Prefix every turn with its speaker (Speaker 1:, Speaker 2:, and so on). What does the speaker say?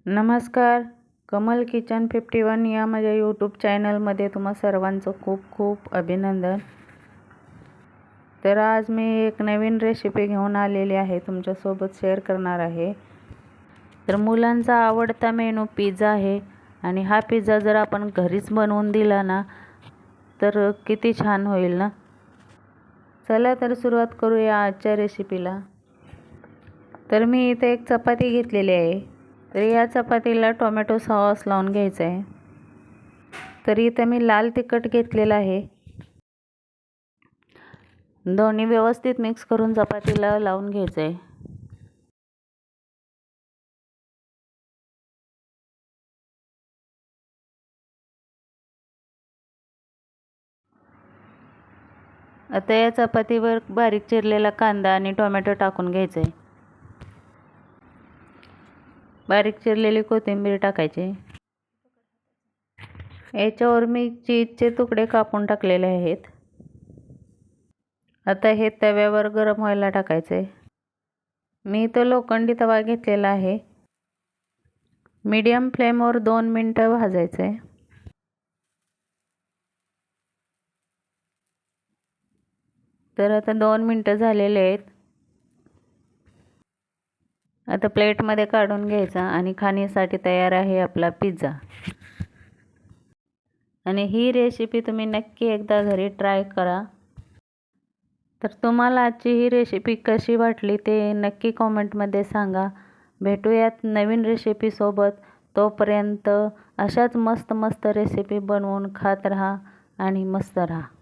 Speaker 1: नमस्कार. कमल किचन 51 या माझ्या यूट्यूब चॅनलमध्ये तुम्हा सर्वांचं खूप खूप अभिनंदन. तर आज मी एक नवीन रेसिपी घेऊन आलेली आहे, तुमच्यासोबत शेअर करणार आहे. तर मुलांचा आवडता मेनू पिझ्झा आहे आणि हा पिझ्झा जर आपण घरीच बनवून दिला ना तर किती छान होईल ना. चला तर सुरुवात करूया आजच्या रेसिपीला. तर मी इथे एक चपाती घेतलेली आहे. तर या चपातीला टोमॅटो सॉस लावून घ्यायचं आहे. तर इथे मी लाल तिखट घेतलेलं आहे. दोन्ही व्यवस्थित मिक्स करून चपातीला लावून घ्यायचं आहे. आता या चपातीवर बारीक चिरलेला कांदा आणि टोमॅटो टाकून घ्यायचं आहे. बारीक चिरलेली कोथिंबीर टाकायची. याच्यावर मी चीजचे तुकडे कापून टाकलेले आहेत. आता हे तव्यावर गरम व्हायला टाकायचे. मी तो लोखंडी तवा घेतलेला आहे. मीडियम फ्लेमवर 2 मिनिटं भाजायचे. तर आता 2 मिनिटं झालेले आहेत. आता प्लेटमध्ये काढून घ्यायचा आणि खाण्यासाठी तयार आहे आपला पिझ्झा. आणि ही रेसिपी तुम्ही नक्की एकदा घरी ट्राय करा. तर तुम्हाला आजची ही रेसिपी कशी वाटली ते नक्की कॉमेंटमध्ये सांगा. भेटूयात नवीन रेसिपीसोबत. तोपर्यंत अशाच मस्त मस्त रेसिपी बनवून खात राहा आणि मस्त राहा.